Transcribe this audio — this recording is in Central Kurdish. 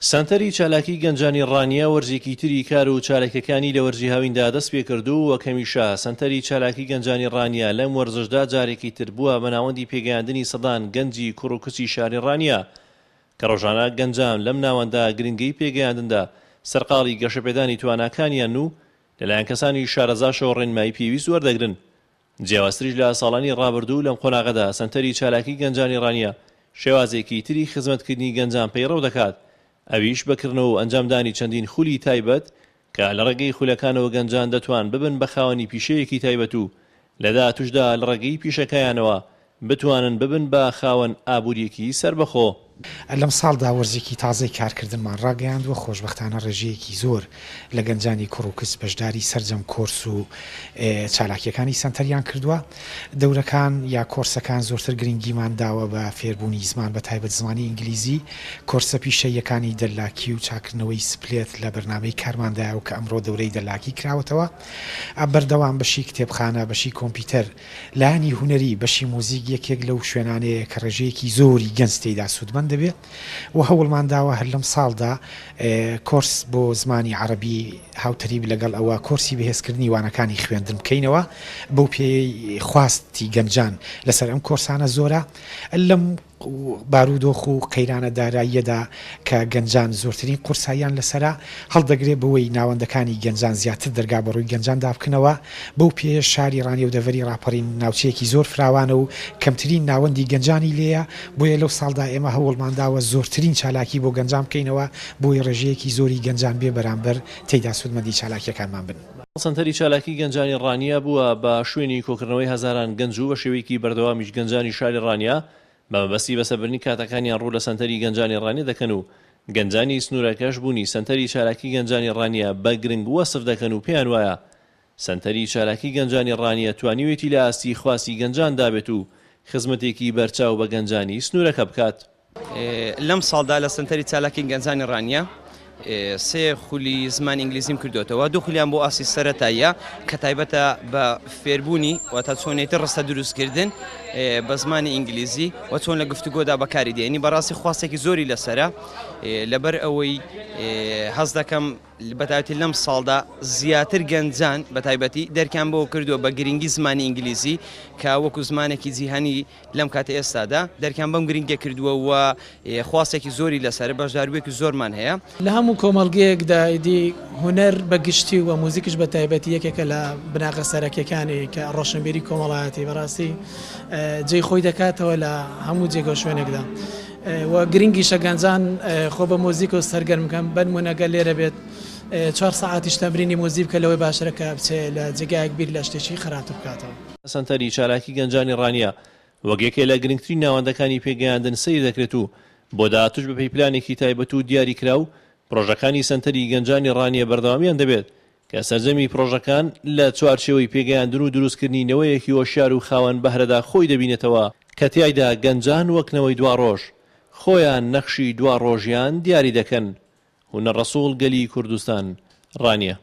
سانتەری چالاکی گەنجانی ڕانیە وەرزێکی تری کار و چالێکەکانی لە وەرزی هاویندا دەست پێ کردو و کەمیشە سانتەری چالاکی گەنجانی ڕانیە لەم وەرزشدا جارێکی تر بووە بە ناوەندی پێگەیاندنی سەدان گەنجی کوڕ و کچی شاری ڕانیە کە ڕۆژانە گەنجان لەم ناوەندا گرنگی پێگەیاندندا سەرقاڵی گەشەپێدانی تواناکانیان و لەلایەن کەسانی شارەزاشەوە ڕێنمایی پێویست وەردەگرن. جیاوازتریش لە ساڵانی ڕابردوو لەم قۆناغەدا سانتەری چالاکی گەنجانی ڕانیە شێوازێکی تری خزمەتکردنی گەنجان پەیڕەو دەکات، ئەویش بەکردنەوە و ئەنجامدانی چەندین خولی تایبەت کە لە ڕێگەی خولەکانەوە گەنجان دەتوان ببن بە خاوەنی پیشەیەکی تایبەت و لەدا توشدا لە ڕێگەی پیشەکەیانەوە بتوانن ببن بە خاوەن ئابوووریەکی سربەخۆ. لەم ساڵدا وەرزێکی تازەی کارکردنمان ڕاگەیاندووە خۆشبەختانە ڕێژەیەکی زۆر لە گەنجانی کوڕ و کچ بەشداری سەرجەم کۆرس و چالاکیەکانی سەنتەریان کردووە. دەورەکان یا کۆرسەکان زۆرتر گرنگیمان داوە بە فێربوونی زمان بە تایبەت زمانی ئینگلیزی، کۆرسە پیشەیەکانی دەلاکی و چاکردنەوەی سپلێت لە بەرنامەی کارماندایە و کە ئەمڕۆ دەورەی دەلاکی کراوەتەوە. بەردەوام بەشی کتێبخانە، بەشی کۆمپیوتەر، لایانی هونەری، بەشی موزیک یەکێک لەو شوێنانەیە کە ڕێژەیەکی زۆری گەنج تێیدا سوودمەند دەبێت و هەوڵمان داوە هەر لەم ساڵدا کۆرس بۆ زمانی عەرەبی هاوتەریب لەگەڵ ئەوە کۆرسی بەهێزکردنی وانەکانی خوێندن بکەینەوە بەو پێی خواستی گەنجان لەسەر ئەم کۆرسانە زۆرە. لەم بارودۆخ و قەیرانە داراییەدا کە گەنجان زۆرترین قورساییان لەسەرا هەڵدەگرێت بەوەی ناوەندەکانی گەنجان زیاتر دەرگا بەڕووی گەنجاندا بکەنەوە. بەو پێ شاری ڕانی و دەڤەری ڕاپەڕین ناوچەیەکی زۆر فراوانە و کەمترین ناوەندی گەنجانی لێیە، بۆیە لەو ساڵدا ئێمە هەوڵمانداوە زۆرترین چالاکی بۆ گەنجان بکەینەوە بۆی ڕێژەیەکی زۆری گەنجان بێ بەرامبەر تێیدا سوودمەندی چالاکیەکانمان بن. سەنتەری چالاکی گەنجانی ڕانیە بووە بە شوێنی کۆکردنەوەی هەزاران گەنج و بە شێوەیەکی بەردەوامیش گەنجانی شاری ڕانیە بە مەبەستی بەسەربردنی کاتەکانیان ڕوو لە سەنتەری گەنجانی ڕانیە دەکەن و گەنجانی سنوورەکەش بوونی سەنتەری چالاکی گەنجانی ڕانیە بە گرنگ وەسف دەکەن و پێیان وایە سەنتەری چالاکی گەنجانی ڕانیە توانیوێتی لە ئاستی خواسی گەنجان دابێت و خزمەتێکی بەرچاو بە گەنجانی سنوورەکە بکات. لەم ساڵدا لە سەنتەری چالاکی گەنجانی ڕانیە سێ خولی زمان ئینگلیزیم کردوێتەوە، دوو خولیان بۆ ئاسی سەرەتاییە کە تایبەتە بە فێربوونی واتە چۆنێتی ڕستە دروستکردن بە زمانی ئینگلیزی و چۆن لە گفتوگۆدا بەکاری دێنی. بەڕاستی خواستێکی زۆری لەسرە لەبەر ئەوەی هەز دەکەم بەتایبەتی لەم ساڵدا زیاتر گەنجان بەتایبەتی دەرکیان بۆ کردووە بە گرنگی زمانی ئینگلیزی کە وەکو زمانێکی جیهانی لەم کاتە ئێستادا دەرکیان بەم گرنگە کردووە و خواستێکی زۆری لەسەر بەشداریەکی زۆرمان هەیە. لە هەموو کۆمەڵگەیەکدا ئیدی هونەر بەگشتی و موزیکش بەتایبەتی یەکێکە لە بناغە سەرەکیەکانی کە ڕۆشنبیری کۆمەڵایەتی بەڕاستی جێی خۆی دەکاتەوە لە هەموو جێگە شوێنێکدا و گرنگیشە گەنجان خۆ بە مۆزیک و سەرگەرمکەم بەنمونەگە لێرە بێت 4 ساعتیش تەمرینی مۆزیک بکە لەوەی باشترەکە بچێت لە جێگایەک بیر لە شتێکی خراپتر بکاتەوە. سەنتەری چالاکی گەنجانی ڕانیە وەک یەکێک لە گرنگترین ناوەندەکانی پێگەیاندن سەیر دەکرێت و بۆ داهاتوش بە پەیپلانێکی تایبەت و دیاری کرا و پرۆژەکانی سەنتەری گەنجانی ڕانیە بەردەوامیان دەبێت کە سەرجەمی پرۆژەکان لە چوارچێوەی پێگەیاندن و دروستکردنینەوەیەکی هۆشیار و خاوەن بەهرەدا خۆی دەبینێتەوە کە تیایدا گەنجان وەکنەوەی دوا ڕۆژ خۆیان نەخشی دوا ڕۆژیان دیاری دەکەن. هونەر ڕەسوڵ گەلی کوردستان ڕانیە.